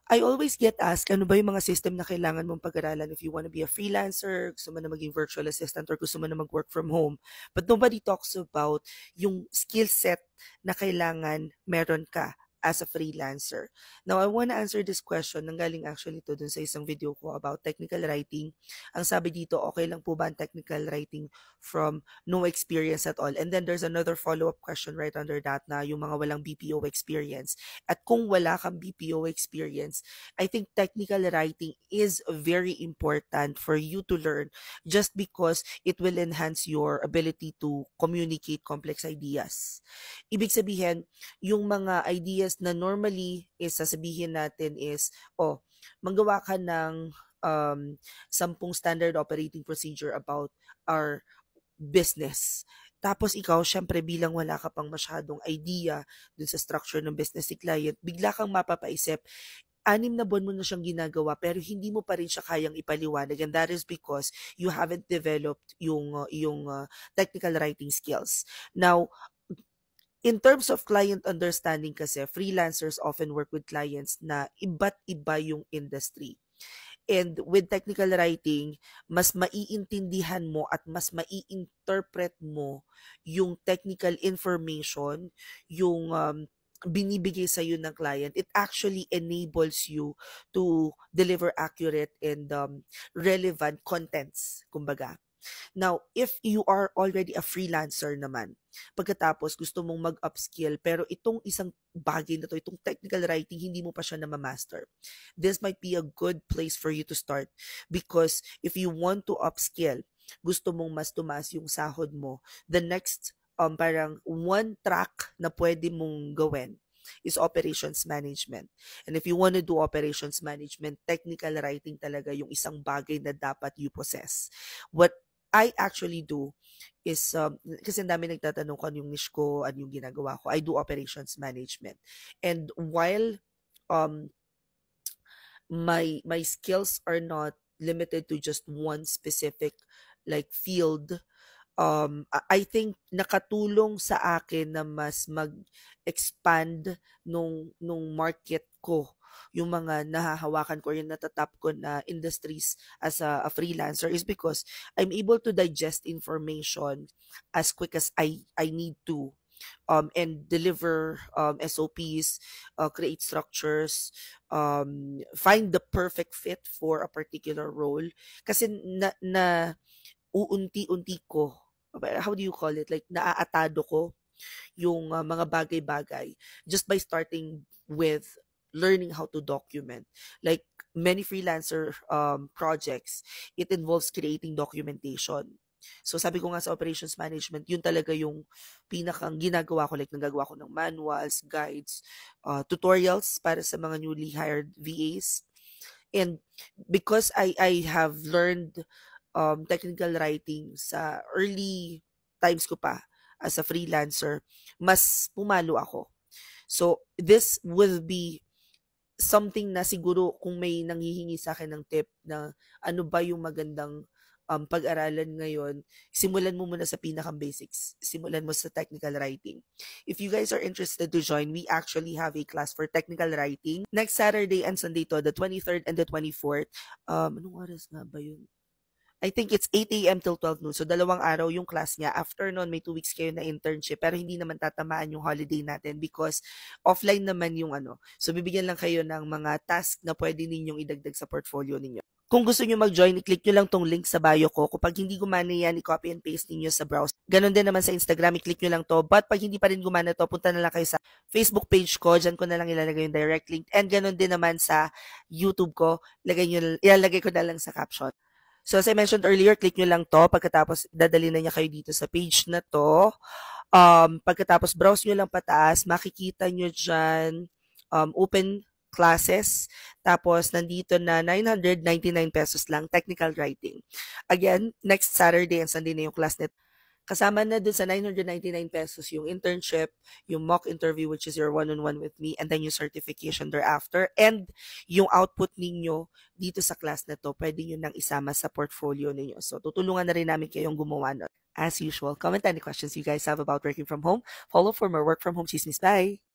I always get asked, ano ba yung mga system na kailangan mong pag-aralan if you want to be a freelancer, gusto mo na maging virtual assistant, or gusto mo na mag-work from home. But nobody talks about yung skill set na kailangan meron ka as a freelancer. Now, I want to answer this question. Nanggaling actually to dun sa isang video ko about technical writing. Ang sabi dito, okay lang po ba ang technical writing from no experience at all? And then there's another follow-up question right under that na yung mga walang BPO experience. At kung wala kang BPO experience, I think technical writing is very important for you to learn just because it will enhance your ability to communicate complex ideas. Ibig sabihin, yung mga ideas na normally is sasabihin natin is, oh, manggawa ka ng 10 standard operating procedure about our business. Tapos ikaw, syempre bilang wala ka pang masyadong idea dun sa structure ng business ni client, bigla kang mapapaisip, 6 na buwan mo na siyang ginagawa pero hindi mo pa rin siya kayang ipaliwanag, and that is because you haven't developed yung technical writing skills. Now, in terms of client understanding kasi, freelancers often work with clients na iba't iba yung industry. And with technical writing, mas maiintindihan mo at mas mai-interpret mo yung technical information, yung binibigay sa ng client. It actually enables you to deliver accurate and relevant contents, kumbaga. Now, if you are already a freelancer naman, pagkatapos gusto mong mag-upskill, pero itong isang bagay na to, itong technical writing, hindi mo pa siya na-master, this might be a good place for you to start. Because if you want to upskill, gusto mong mas tumaas yung sahod mo, the next parang one track na pwede mong gawin is operations management. And if you want to do operations management, technical writing talaga yung isang bagay na dapat you possess. What I actually do is, kasi ang dami nagtatanong kung ano yung niche ko, ano yung ginagawa ko. I do operations management. And while um, my skills are not limited to just one specific like field, I think nakatulong sa akin na mas mag-expand nung market ko, yung mga nahahawakan ko, yung natatap ko na industries as a freelancer, is because I'm able to digest information as quick as I need to, and deliver SOPs, create structures, find the perfect fit for a particular role. Kasi na uunti-unti ko, how do you call it, like naaatado ko yung mga bagay-bagay just by starting with learning how to document. Like many freelancer projects, it involves creating documentation. So sabi ko nga sa operations management, yun talaga yung pinakang ginagawa ko, like nagagawa ko ng manuals, guides, tutorials para sa mga newly hired VAs. And because I have learned technical writing sa early times ko pa as a freelancer, mas pumalo ako. So, this will be something na siguro kung may nanghihingi sa akin ng tip na ano ba yung magandang pag-aralan ngayon, simulan mo muna sa pinakang basics. Simulan mo sa technical writing. If you guys are interested to join, we actually have a class for technical writing next Saturday and Sunday to, the 23rd and the 24th. Anong oras nga ba yun? I think it's 8 a.m. till 12 noon. So, 2 araw yung class niya. After nun, may 2 weeks kayo na internship. Pero hindi naman tatamaan yung holiday natin because offline naman yung ano. So, bibigyan lang kayo ng mga task na pwede ninyong idagdag sa portfolio ninyo. Kung gusto nyo mag-join, i-click nyo lang tong link sa bio ko. Kapag hindi gumana yan, i-copy and paste ninyo sa browser. Ganon din naman sa Instagram, i-click nyo lang to. But pag hindi pa rin gumana to, punta na lang kayo sa Facebook page ko. Diyan ko na lang ilalagay yung direct link. And ganon din naman sa YouTube ko. Ilalagay ko na lang sa caption. So, as I mentioned earlier, click nyo lang to. Pagkatapos, dadali na niya kayo dito sa page na to. Pagkatapos, browse nyo lang pataas. Makikita nyo dyan, open classes. Tapos, nandito na 999 pesos lang, technical writing. Again, next Saturday and Sunday na yung class nito. Kasama na dun sa 999 pesos yung internship, yung mock interview, which is your one-on-one with me, and then yung certification thereafter, and yung output ninyo dito sa class na to, pwede nyo nang isama sa portfolio ninyo. So, tutulungan na rin namin kayong gumawa nun. As usual, comment any questions you guys have about working from home. Follow for more work from home chismis. Bye!